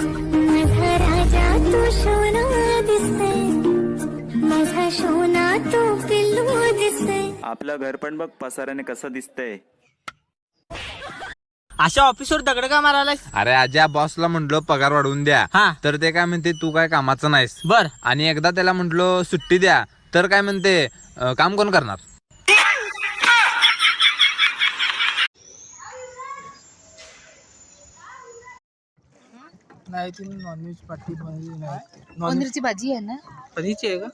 माझा राजा तू सोना दिसते, माझा सोना तू पिल्लू दिसते. आपलं घर पण बघ पसाराने कसं दिसतंय. अशा ऑफिसवर दगड का मारायला? अरे आज्या बॉसला म्हंटलो पगार वाढवून द्या, हा. तर ते काय म्हणते तू काय कामाचं नाहीस. बर. आणि एकदा त्याला म्हंटलो सुट्टी द्या, तर काय म्हणते काम कोण करणार. नाही ती नॉनव्हेज पार्टी बनवली नाही. पनीरची भाजी आहे ना? पनीरची आहे का?